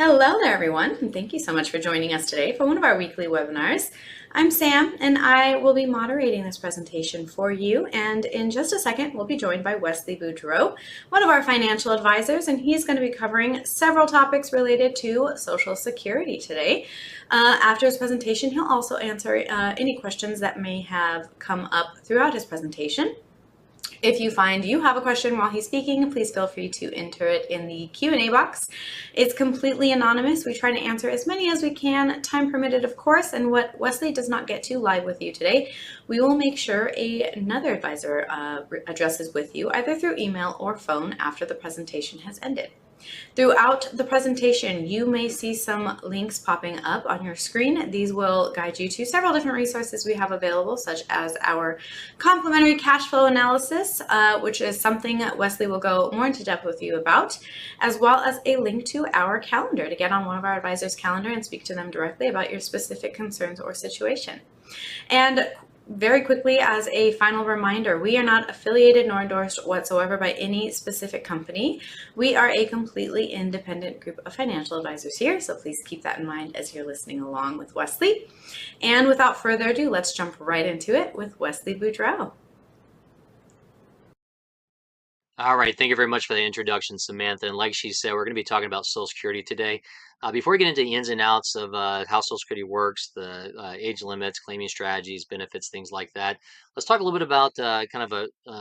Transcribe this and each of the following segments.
Hello there, everyone, and thank you so much for joining us today for one of our weekly webinars. I'm Sam, and I will be moderating this presentation for you. And in just a second, we'll be joined by Wesley Boudreau, one of our financial advisors, and he's going to be covering several topics related to Social Security today. After his presentation, he'll also answer any questions that may have come up throughout his presentation. If you find you have a question while he's speaking, please feel free to enter it in the Q&A box. It's completely anonymous. We try to answer as many as we can, time permitted, of course, and what Wesley does not get to live with you today, we will make sure another advisor addresses with you, either through email or phone after the presentation has ended. Throughout the presentation, you may see some links popping up on your screen. These will guide you to several different resources we have available, such as our complimentary cash flow analysis, which is something that Wesley will go more into depth with you about, as well as a link to our calendar to get on one of our advisors' calendar and speak to them directly about your specific concerns or situation. And very quickly, as a final reminder, we are not affiliated nor endorsed whatsoever by any specific company. We are a completely independent group of financial advisors here, so please keep that in mind as you're listening along with Wesley. And without further ado, let's jump right into it with Wesley Boudreau. All right, thank you very much for the introduction, Samantha. And like she said, we're going to be talking about Social Security today. Before we get into the ins and outs of how Social Security works, the age limits, claiming strategies, benefits, things like that, let's talk a little bit about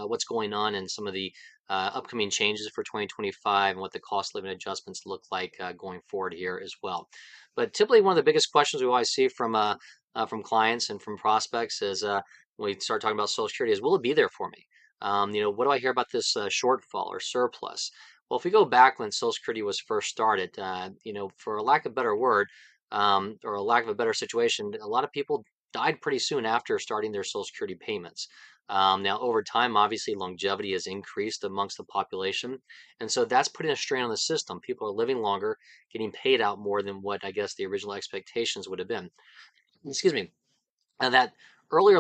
what's going on and some of the upcoming changes for 2025 and what the cost of living adjustments look like going forward here as well. But typically, one of the biggest questions we always see from clients and from prospects is when we start talking about Social Security is, will it be there for me? What do I hear about this shortfall or surplus? Well, if we go back when Social Security was first started, for a lack of a better word, or a lack of a better situation, a lot of people died pretty soon after starting their Social Security payments. Now, over time, obviously, longevity has increased amongst the population, and so that's putting a strain on the system. People are living longer, getting paid out more than what I guess the original expectations would have been. Excuse me. And that earlier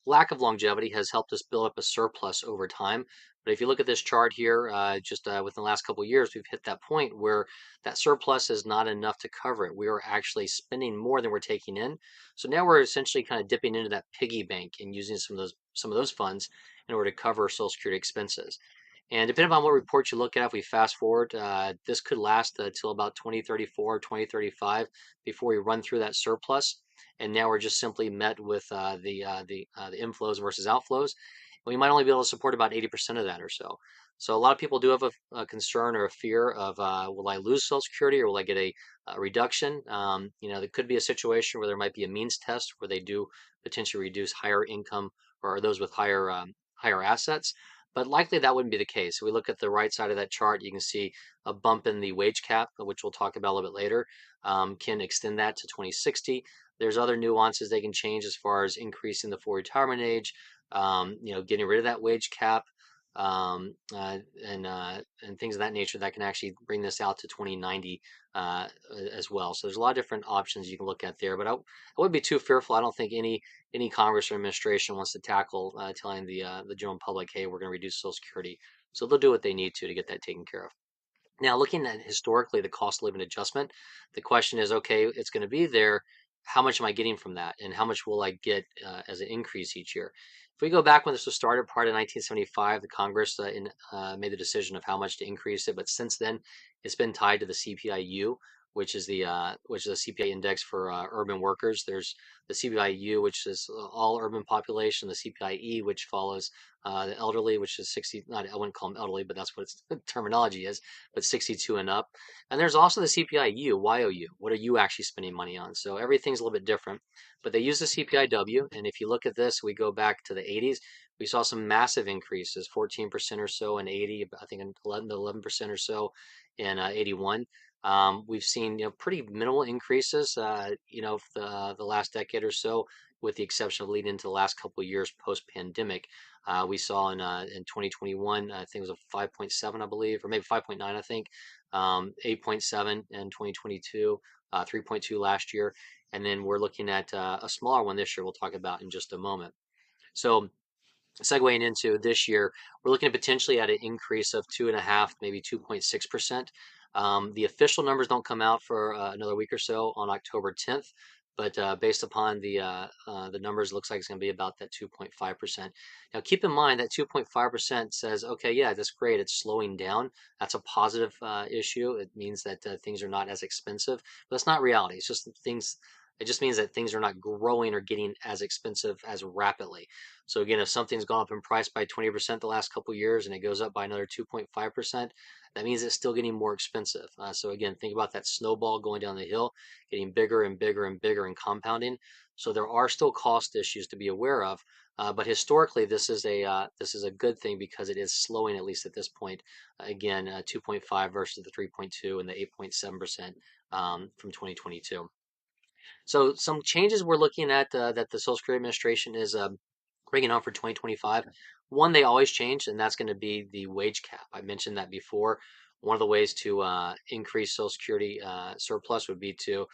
lack of longevity has helped us build up a surplus over time. But if you look at this chart here, just within the last couple of years, we've hit that point where that surplus is not enough to cover it. We are actually spending more than we're taking in. So now we're essentially kind of dipping into that piggy bank and using some of those funds in order to cover Social Security expenses. And depending on what report you look at, if we fast forward, this could last until about 2034, 2035 before we run through that surplus. And now we're just simply met with the inflows versus outflows. We might only be able to support about 80% of that or so. So a lot of people do have a concern or a fear of, will I lose Social Security or will I get a reduction? There could be a situation where there might be a means test where they do potentially reduce higher income or those with higher assets. But likely that wouldn't be the case. If we look at the right side of that chart, you can see a bump in the wage cap, which we'll talk about a little bit later, can extend that to 2060. There's other nuances they can change as far as increasing the full retirement age, getting rid of that wage cap, and things of that nature that can actually bring this out to 2090 as well. So there's a lot of different options you can look at there, but I wouldn't be too fearful. I don't think any Congress or administration wants to tackle telling the general public, hey, we're going to reduce Social Security. So they'll do what they need to get that taken care of. Now, looking at historically the cost of living adjustment, the question is, okay, it's going to be there. How much am I getting from that? And how much will I get as an increase each year? If we go back when this was started, prior to 1975, the Congress made the decision of how much to increase it. But since then, it's been tied to the CPI-U, which is a CPI index for urban workers. There's the CPI-U, which is all urban population, the CPI-E, which follows the elderly, which is 60, not, I wouldn't call them elderly, but that's what its terminology is, but 62 and up. And there's also the CPI-U, YOU. What are you actually spending money on? So everything's a little bit different, but they use the CPI-W. And if you look at this, we go back to the 80s, we saw some massive increases, 14% or so in 80, I think 11% or so in 81. We've seen pretty minimal increases the last decade or so, with the exception of leading into the last couple of years post-pandemic. We saw in 2021, I think it was a 5.7, I believe, or maybe 5.9, I think, 8.7 in 2022, 3.2 last year, and then we're looking at a smaller one this year we'll talk about in just a moment. So segueing into this year, we're looking at potentially at an increase of 2.5, maybe 2.6%. The official numbers don't come out for another week or so on October 10th, but based upon the numbers, it looks like it's going to be about that 2.5%. Now, keep in mind that 2.5% says, okay, yeah, that's great. It's slowing down. That's a positive issue. It means that things are not as expensive, but that's not reality. It's just things. It just means that things are not growing or getting as expensive as rapidly. So again, if something's gone up in price by 20% the last couple of years and it goes up by another 2.5%, that means it's still getting more expensive. So again, think about that snowball going down the hill, getting bigger and bigger and bigger and compounding. So there are still cost issues to be aware of, but historically, this is a good thing because it is slowing at least at this point. Again, 2.5 versus the 3.2 and the 8.7% from 2022. So some changes we're looking at that the Social Security Administration is bringing on for 2025. One, they always change, and that's going to be the wage cap. I mentioned that before. One of the ways to increase Social Security surplus would be to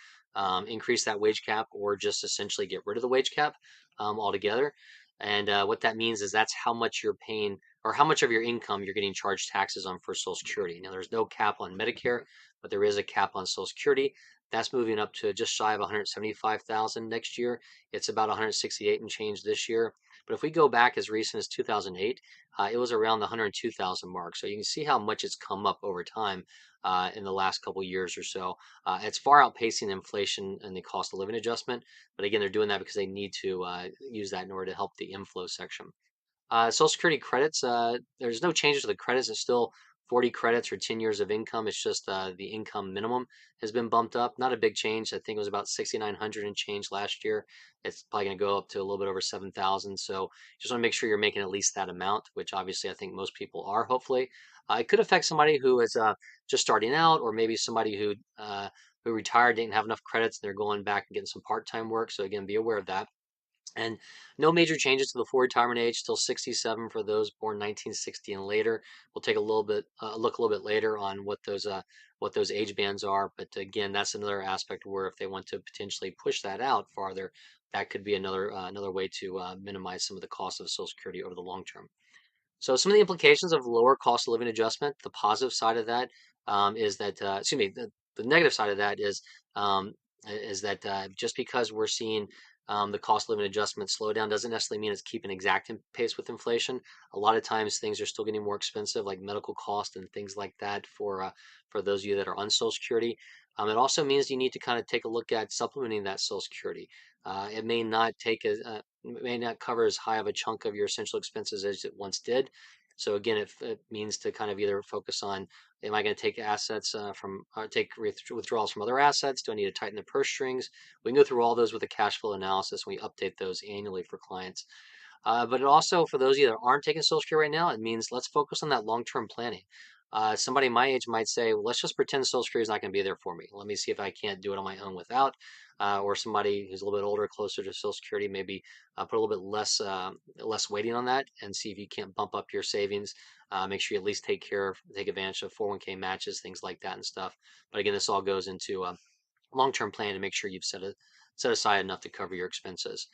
increase that wage cap or just essentially get rid of the wage cap altogether. And what that means is that's how much you're paying or how much of your income you're getting charged taxes on for Social Security. Now, there's no cap on Medicare, but there is a cap on Social Security. That's moving up to just shy of 175,000 next year. It's about 168 and change this year. But if we go back as recent as 2008, it was around the 102,000 mark. So you can see how much it's come up over time in the last couple years or so. It's far outpacing inflation and the cost of living adjustment. But again, they're doing that because they need to use that in order to help the inflow section. Social Security credits, there's no changes to the credits. It's still 40 credits or 10 years of income. It's just the income minimum has been bumped up. Not a big change. I think it was about 6,900 and change last year. It's probably going to go up to a little bit over 7,000. So just want to make sure you're making at least that amount, which obviously I think most people are, hopefully. It could affect somebody who is just starting out, or maybe somebody who retired, didn't have enough credits, and they're going back and getting some part-time work. So again, be aware of that. And no major changes to the full retirement age, still 67 for those born 1960 and later. We'll take a little bit look a little bit later on what those age bands are. But again, that's another aspect where if they want to potentially push that out farther, that could be another way to minimize some of the cost of Social Security over the long term. So some of the implications of lower cost of living adjustment, the positive side of that is that, excuse me, the negative side of that is that just because we're seeing the cost of living adjustment slow down doesn't necessarily mean it's keeping exact pace with inflation. A lot of times things are still getting more expensive, like medical costs and things like that for those of you that are on Social Security. It also means you need to kind of take a look at supplementing that Social Security. It may not may not cover as high of a chunk of your essential expenses as it once did. So again, it means to kind of either focus on, am I going to take assets take withdrawals from other assets? Do I need to tighten the purse strings? We can go through all those with a cash flow analysis, and we update those annually for clients. But it also, for those of you that aren't taking Social Security right now, it means let's focus on that long-term planning. Somebody my age might say, well, let's just pretend Social Security is not going to be there for me. Let me see if I can't do it on my own without. Or somebody who's a little bit older, closer to Social Security, maybe put a little bit less weighting on that and see if you can't bump up your savings. Make sure you at least take advantage of 401k matches, things like that and stuff. But again, this all goes into a long-term plan to make sure you've set aside enough to cover your expenses.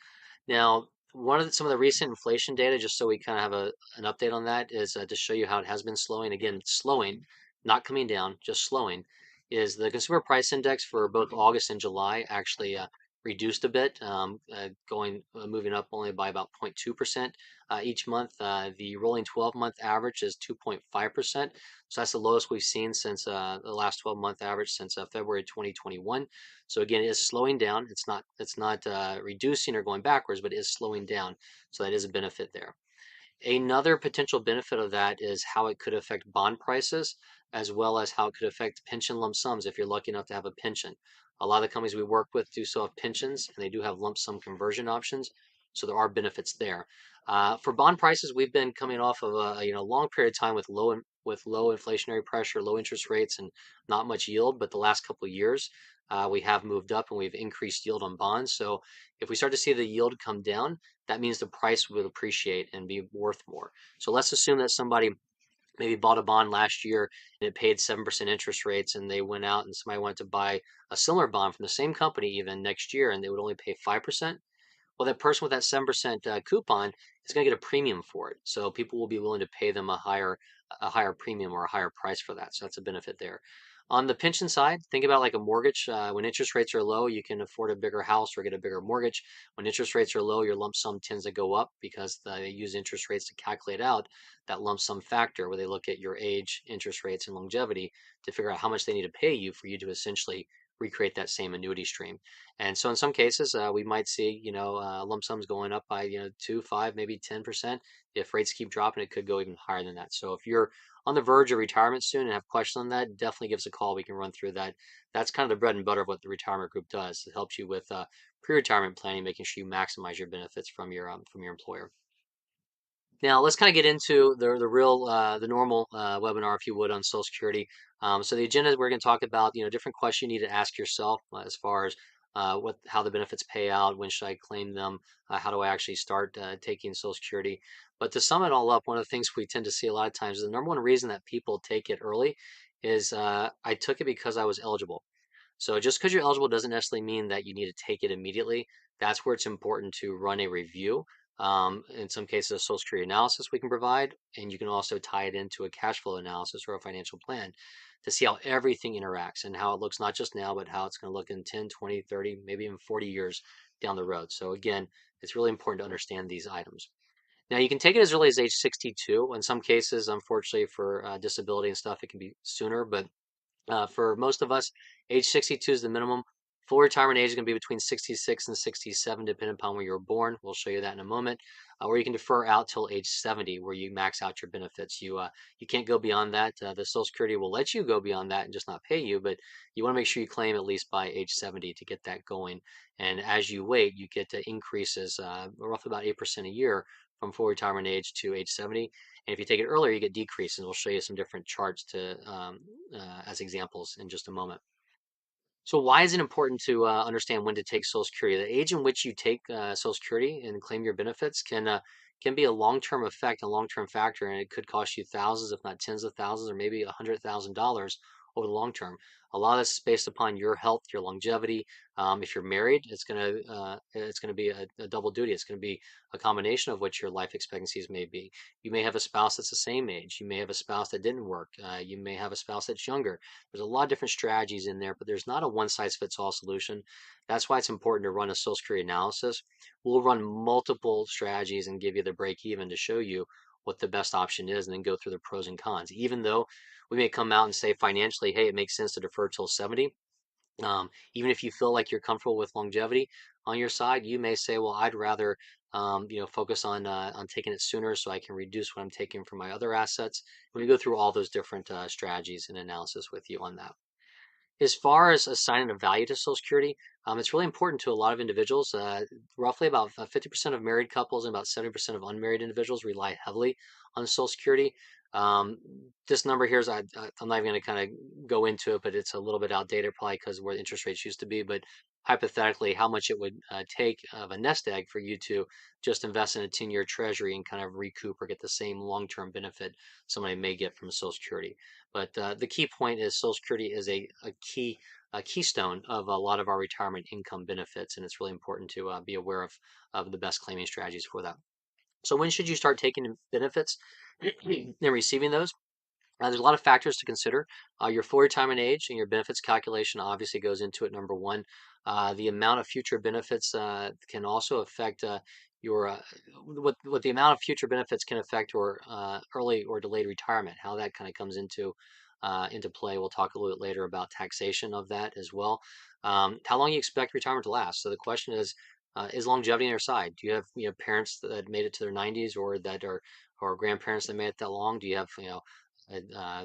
Now, some of the recent inflation data, just so we kind of have an update on that, is to show you how it has been slowing. Again, slowing, not coming down, just slowing. Is the consumer price index for both August and July actually reduced a bit, moving up only by about 0.2% each month. The rolling 12-month average is 2.5%. So that's the lowest we've seen since the last 12-month average since February 2021. So again, it is slowing down. It's not reducing or going backwards, but it is slowing down. So that is a benefit there. Another potential benefit of that is how it could affect bond prices, as well as how it could affect pension lump sums if you're lucky enough to have a pension. A lot of the companies we work with do still have pensions, and they do have lump sum conversion options, so there are benefits there. For bond prices, we've been coming off of a long period of time with low inflationary pressure, low interest rates, and not much yield. But the last couple of years, we have moved up and we've increased yield on bonds. So if we start to see the yield come down, that means the price will appreciate and be worth more. So let's assume that somebody maybe bought a bond last year and it paid 7% interest rates, and they went out and somebody wanted to buy a similar bond from the same company even next year, and they would only pay 5%. Well, that person with that 7% coupon is going to get a premium for it. So people will be willing to pay them a higher premium or a higher price for that. So that's a benefit there. On the pension side, think about like a mortgage. When interest rates are low, you can afford a bigger house or get a bigger mortgage. When interest rates are low, your lump sum tends to go up because they use interest rates to calculate out that lump sum factor where they look at your age, interest rates, and longevity to figure out how much they need to pay you for you to essentially recreate that same annuity stream. And so in some cases, we might see, lump sums going up by, 2, 5, maybe 10%. If rates keep dropping, it could go even higher than that. So if you're on the verge of retirement soon and have questions on that, definitely give us a call. We can run through that. That's kind of the bread and butter of what the retirement group does. It helps you with pre-retirement planning, making sure you maximize your benefits from your employer. Now let's kind of get into the real the normal webinar, if you would, on Social Security. So the agenda, we're going to talk about different questions you need to ask yourself as far as how the benefits pay out, when should I claim them, how do I actually start taking Social Security. But to sum it all up, one of the things we tend to see a lot of times is the number one reason that people take it early is I took it because I was eligible. So just because you're eligible doesn't necessarily mean that you need to take it immediately. That's where it's important to run a review. In some cases, a Social Security analysis we can provide, and you can also tie it into a cash flow analysis or a financial plan to see how everything interacts and how it looks not just now, but how it's going to look in 10, 20, 30, maybe even 40 years down the road. So again, it's really important to understand these items. Now you can take it as early as age 62. In some cases, unfortunately for disability and stuff, it can be sooner, but for most of us, age 62 is the minimum. Full retirement age is going to be between 66 and 67, depending upon where you were born. We'll show you that in a moment. Or you can defer out till age 70, where you max out your benefits. You can't go beyond that. The Social Security will let you go beyond that and just not pay you, but you want to make sure you claim at least by age 70 to get that going. And as you wait, you get increases, roughly about 8% a year from full retirement age to age 70. And if you take it earlier, you get decreases. And we'll show you some different charts as examples in just a moment. So why is it important to understand when to take Social Security? The age in which you take Social Security and claim your benefits can be a long-term effect, a long-term factor, and it could cost you thousands, if not tens of thousands, or maybe $100,000 over the long term. A lot of this is based upon your health, your longevity. If you're married, it's gonna be a double duty. It's gonna be a combination of what your life expectancies may be. You may have a spouse that's the same age. You may have a spouse that didn't work. You may have a spouse that's younger. There's a lot of different strategies in there, but there's not a one-size-fits-all solution. That's why it's important to run a Social Security analysis. We'll run multiple strategies and give you the break even to show you what the best option is and then go through the pros and cons. Even though we may come out and say financially, hey, it makes sense to defer till 70. Even if you feel like you're comfortable with longevity on your side, you may say, well, I'd rather focus on taking it sooner so I can reduce what I'm taking from my other assets. We go through all those different strategies and analysis with you on that. As far as assigning a value to Social Security, it's really important to a lot of individuals. Roughly about 50% of married couples and about 70% of unmarried individuals rely heavily on Social Security. Um, this number here is, I'm not even going to kind of go into it, but it's a little bit outdated probably because where the interest rates used to be. But hypothetically, how much it would take of a nest egg for you to just invest in a 10-year treasury and kind of recoup or get the same long-term benefit somebody may get from Social Security. But the key point is Social Security is a keystone of a lot of our retirement income benefits, and it's really important to be aware of the best claiming strategies for that. So when should you start taking benefits and receiving those? There's a lot of factors to consider. Your full retirement age and your benefits calculation obviously goes into it, number one. The amount of future benefits can also affect your what the amount of future benefits can affect or early or delayed retirement. How that kind of comes into play. We'll talk a little bit later about taxation of that as well. How long you expect retirement to last? So the question is longevity on your side? Do you have parents that made it to their 90s or that are or grandparents that made it that long? Do you have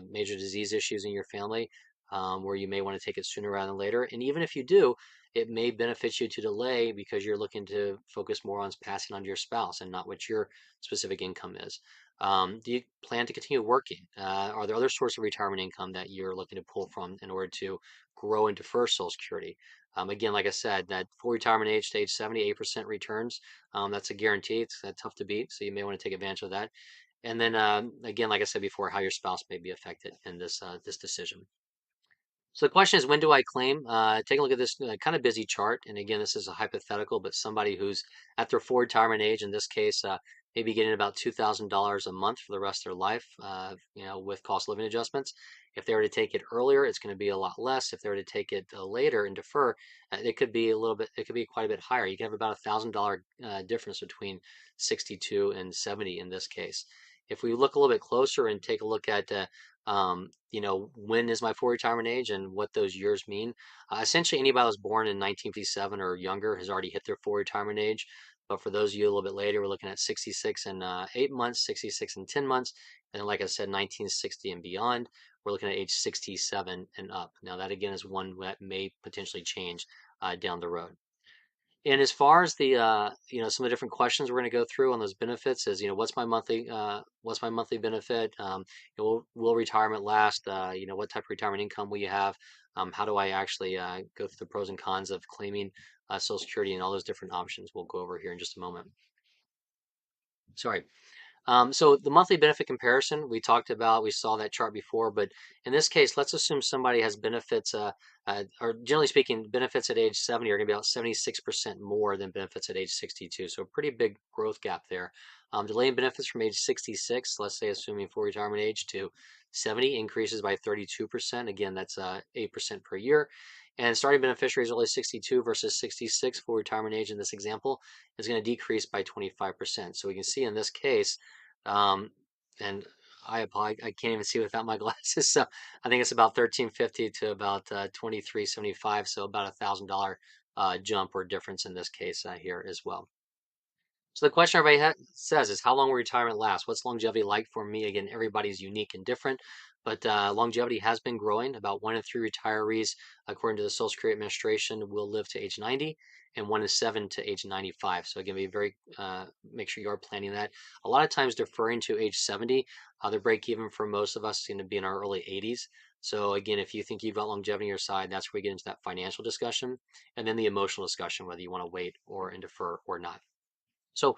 major disease issues in your family where you may want to take it sooner rather than later? And even if you do, it may benefit you to delay because you're looking to focus more on passing on to your spouse and not what your specific income is. Do you plan to continue working? Are there other sources of retirement income that you're looking to pull from in order to grow and defer Social Security? Again, like I said, that full retirement age to age 70, 8% returns, that's a guarantee. It's tough to beat, so you may want to take advantage of that. And then again, like I said before, how your spouse may be affected in this decision. So the question is, when do I claim? Take a look at this kind of busy chart. And again, this is a hypothetical, but somebody who's at their full retirement age, in this case, maybe getting about $2,000 a month for the rest of their life, with cost of living adjustments. If they were to take it earlier, it's going to be a lot less. If they were to take it later and defer, it could be a little bit, it could be quite a bit higher. You can have about $1,000 difference between 62 and 70 in this case. If we look a little bit closer and take a look at, when is my full retirement age and what those years mean, essentially anybody that was born in 1957 or younger has already hit their full retirement age. But for those of you a little bit later, we're looking at 66 and 8 months, 66 and 10 months. And like I said, 1960 and beyond, we're looking at age 67 and up. Now, that again is one that may potentially change down the road. And as far as the some of the different questions we're going to go through on those benefits is, what's my monthly benefit? Will retirement last? What type of retirement income will you have? How do I actually go through the pros and cons of claiming Social Security and all those different options we'll go over here in just a moment. Sorry. So the monthly benefit comparison we talked about, we saw that chart before, but in this case, let's assume somebody has benefits, or generally speaking, benefits at age 70 are going to be about 76% more than benefits at age 62. So a pretty big growth gap there. Delaying benefits from age 66, let's say assuming full retirement age, to 70 increases by 32%. Again, that's 8% per year. And starting beneficiaries only 62 versus 66 full retirement age in this example is going to decrease by 25%. So we can see in this case, and I apologize, I can't even see without my glasses. So I think it's about 1350 to about 2375. So about $1,000 jump or difference in this case here as well. So the question everybody says is, how long will retirement last? What's longevity like for me? Again, everybody's unique and different, but longevity has been growing. About 1 in 3 retirees, according to the Social Security Administration, will live to age 90, and 1 in 7 to age 95. So again, make sure you are planning that. A lot of times deferring to age 70, the break even for most of us is going to be in our early 80s. So again, if you think you've got longevity on your side, that's where we get into that financial discussion, and then the emotional discussion, whether you want to wait or and defer or not. So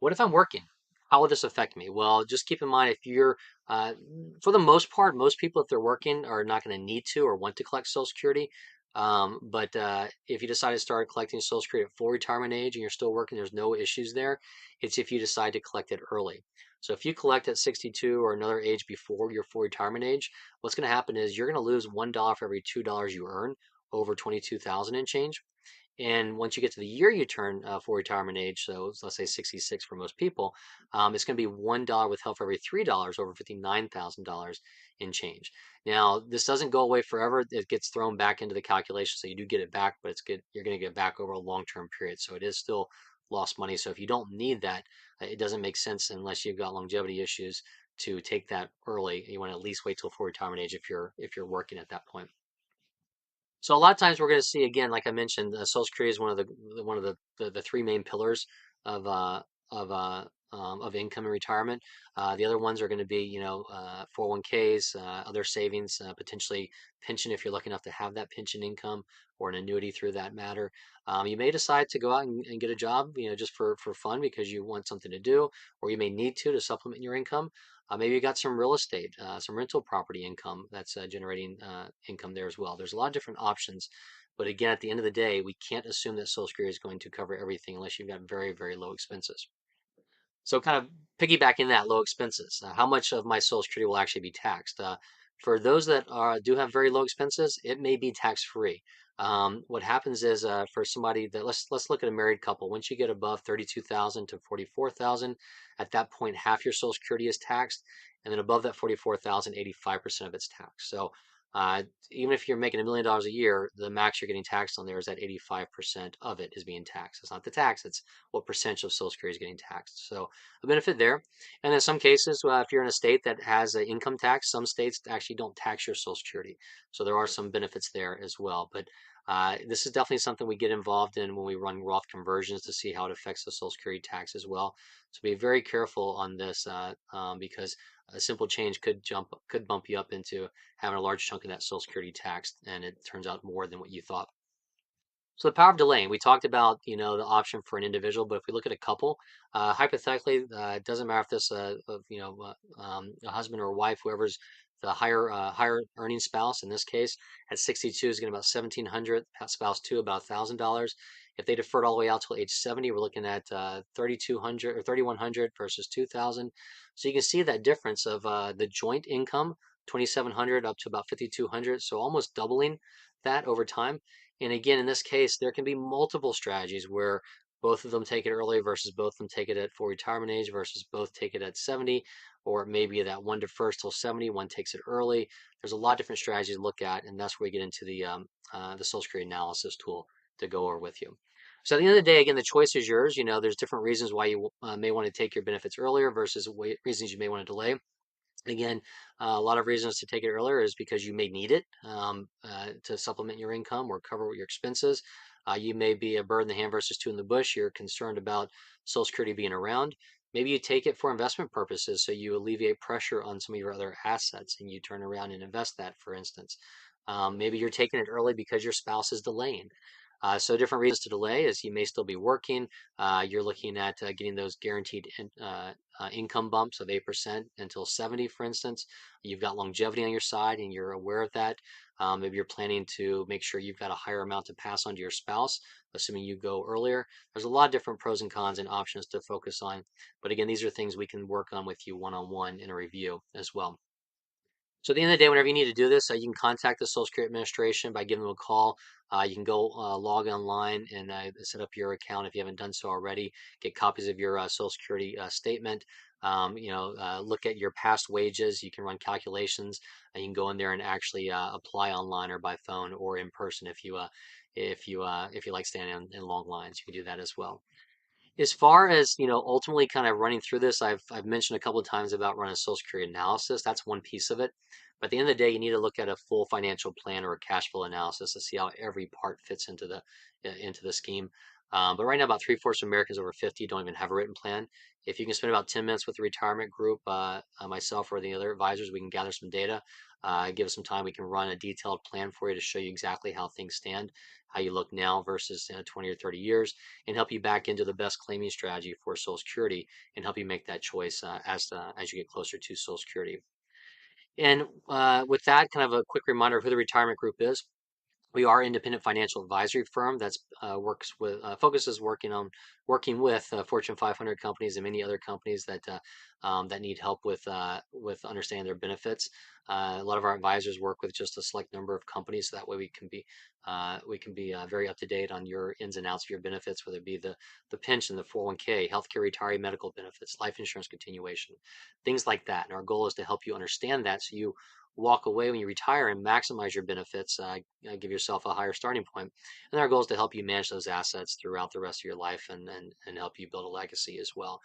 what if I'm working? How will this affect me? Well, just keep in mind if you're, for the most part, most people, if they're working, are not going to need to or want to collect Social Security. But if you decide to start collecting Social Security at full retirement age and you're still working, there's no issues there. It's if you decide to collect it early. So if you collect at 62 or another age before your full retirement age, what's going to happen is you're going to lose $1 for every $2 you earn over 22,000 and change. And once you get to the year you turn for retirement age, so let's say 66 for most people, it's going to be $1 withheld for every $3 over $59,000 in change. Now, this doesn't go away forever. It gets thrown back into the calculation, so you do get it back, but you're going to get it back over a long-term period. So it is still lost money. So if you don't need that, it doesn't make sense unless you've got longevity issues to take that early. You want to at least wait till full retirement age if you're working at that point. So a lot of times we're going to see, again, like I mentioned, Social Security is one of the three main pillars of of income and retirement. The other ones are going to be 401ks, other savings, potentially pension if you're lucky enough to have that pension income or an annuity through that matter. You may decide to go out and get a job, just for fun because you want something to do, or you may need to supplement your income. Maybe you got some real estate, some rental property income that's generating income there as well. There's a lot of different options, but again, at the end of the day, we can't assume that Social Security is going to cover everything unless you've got very, very low expenses. So kind of piggybacking that low expenses, how much of my Social Security will actually be taxed? For those that do have very low expenses, it may be tax free. What happens is for somebody that let's look at a married couple. Once you get above 32,000 to 44,000, at that point half your Social Security is taxed, and then above that 44,000, 85% of it's taxed. So even if you're making $1 million a year, the max you're getting taxed on there is that 85% of it is being taxed. It's not the tax; it's what percentage of Social Security is getting taxed. So a benefit there. And in some cases, if you're in a state that has an income tax, some states actually don't tax your Social Security. So there are some benefits there as well. But this is definitely something we get involved in when we run Roth conversions to see how it affects the Social Security tax as well. So be very careful on this because a simple change could bump you up into having a large chunk of that Social Security taxed, and it turns out more than what you thought. So the power of delaying, we talked about, the option for an individual, but if we look at a couple, hypothetically, it doesn't matter if this, a husband or a wife, whoever's the higher earning spouse in this case, at 62 is getting about 1,700, spouse two about $1,000. If they deferred all the way out till age 70, we're looking at 3,200 or 3,100 versus 2,000. So you can see that difference of the joint income, 2,700 up to about 5,200. So almost doubling that over time. And again, in this case, there can be multiple strategies where both of them take it early versus both of them take it at full retirement age versus both take it at 70, or maybe that one defers till 70, one takes it early. There's a lot of different strategies to look at, and that's where we get into the Social Security analysis tool to go over with you. So at the end of the day, again, the choice is yours. You know, there's different reasons why you may want to take your benefits earlier versus reasons you may want to delay. Again, a lot of reasons to take it earlier is because you may need it to supplement your income or cover your expenses. You may be a bird in the hand versus two in the bush. You're concerned about Social Security being around. Maybe you take it for investment purposes, so you alleviate pressure on some of your other assets and you turn around and invest that, for instance. Maybe you're taking it early because your spouse is delaying. So different reasons to delay is you may still be working. You're looking at getting those guaranteed income bumps of 8% until 70, for instance. You've got longevity on your side and you're aware of that. Maybe you're planning to make sure you've got a higher amount to pass on to your spouse, assuming you go earlier. There's a lot of different pros and cons and options to focus on. But again, these are things we can work on with you one-on-one in a review as well. So at the end of the day, whenever you need to do this, you can contact the Social Security Administration by giving them a call. You can go log online and set up your account if you haven't done so already. Get copies of your Social Security statement. Look at your past wages. You can run calculations. And you can go in there and actually apply online or by phone or in person if you like standing in long lines. You can do that as well. As far as, ultimately kind of running through this, I've mentioned a couple of times about running a Social Security analysis. That's one piece of it. But at the end of the day, you need to look at a full financial plan or a cash flow analysis to see how every part fits into the scheme. But right now, about three-fourths of Americans over 50 don't even have a written plan. If you can spend about 10 minutes with the retirement group, myself or the other advisors, we can gather some data, give us some time. We can run a detailed plan for you to show you exactly how things stand, how you look now versus 20 or 30 years, and help you back into the best claiming strategy for Social Security and help you make that choice as you get closer to Social Security. And with that, kind of a quick reminder of who the retirement group is. We are an independent financial advisory firm that's focuses working with Fortune 500 companies and many other companies that need help with understanding their benefits. A lot of our advisors work with just a select number of companies, so that way we can be very up to date on your ins and outs of your benefits, whether it be the pension, the 401k, healthcare, retiree medical benefits, life insurance continuation, things like that. And our goal is to help you understand that so you walk away when you retire and maximize your benefits, give yourself a higher starting point. And our goal is to help you manage those assets throughout the rest of your life and help you build a legacy as well.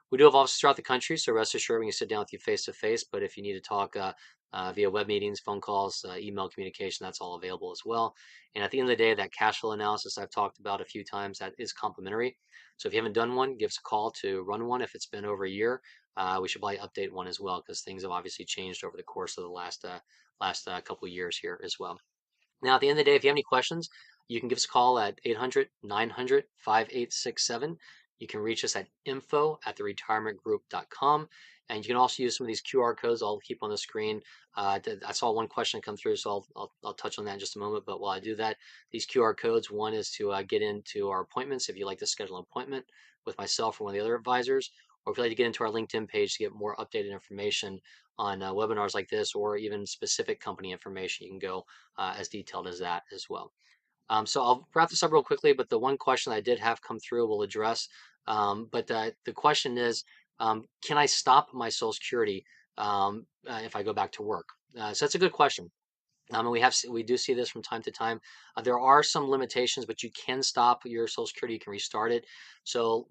We do have offices throughout the country, so rest assured we can sit down with you face to face. But if you need to talk via web meetings, phone calls, email communication, that's all available as well. And at the end of the day, that cash flow analysis I've talked about a few times, that is complimentary. So if you haven't done one, give us a call to run one. If it's been over a year, we should probably update one as well because things have obviously changed over the course of the last couple of years here as well. Now, at the end of the day, if you have any questions, you can give us a call at 800-900-5867. You can reach us at info@theretirementgroup.com. And you can also use some of these QR codes I'll keep on the screen. I saw one question come through, so I'll touch on that in just a moment. But while I do that, these QR codes, one is to get into our appointments if you'd like to schedule an appointment with myself or one of the other advisors, or if you'd like to get into our LinkedIn page to get more updated information on webinars like this or even specific company information, you can go as detailed as that as well. So I'll wrap this up real quickly, but the one question I did have come through we'll address. But the question is, can I stop my Social Security if I go back to work? So that's a good question. And we do see this from time to time. There are some limitations, but you can stop your Social Security. You can restart it. So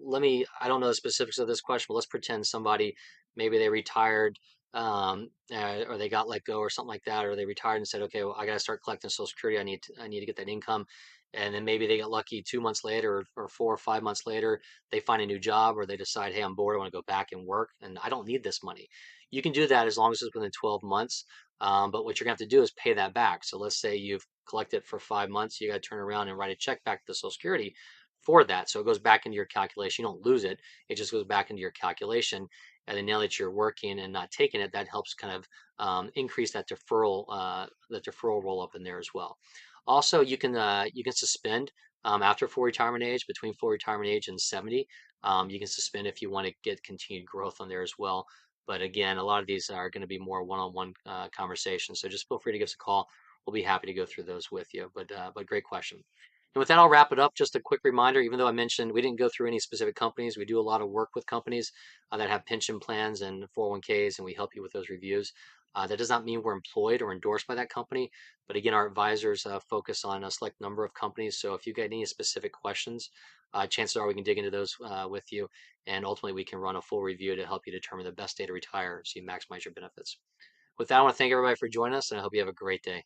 I don't know the specifics of this question, but let's pretend somebody, maybe they retired or they got let go or something like that, or they retired and said, okay, well, I got to start collecting Social Security. I need to get that income. And then maybe they get lucky 2 months later or 4 or 5 months later, they find a new job or they decide, hey, I'm bored. I want to go back and work and I don't need this money. You can do that as long as it's within 12 months. But what you're gonna have to do is pay that back. So let's say you've collected for 5 months, you got to turn around and write a check back to the Social Security for that. So it goes back into your calculation. You don't lose it. It just goes back into your calculation. And then now that you're working and not taking it, that helps kind of increase that deferral roll up in there as well. Also, you can suspend After full retirement age, between full retirement age and 70, you can suspend if you want to get continued growth on there as well. But again, a lot of these are going to be more one-on-one conversations. So just feel free to give us a call. We'll be happy to go through those with you. But great question. And with that, I'll wrap it up. Just a quick reminder, even though I mentioned we didn't go through any specific companies, we do a lot of work with companies that have pension plans and 401ks, and we help you with those reviews. That does not mean we're employed or endorsed by that company, but again, our advisors focus on a select number of companies. So if you get any specific questions, chances are we can dig into those with you, and ultimately we can run a full review to help you determine the best day to retire so you maximize your benefits. With that, I want to thank everybody for joining us, and I hope you have a great day.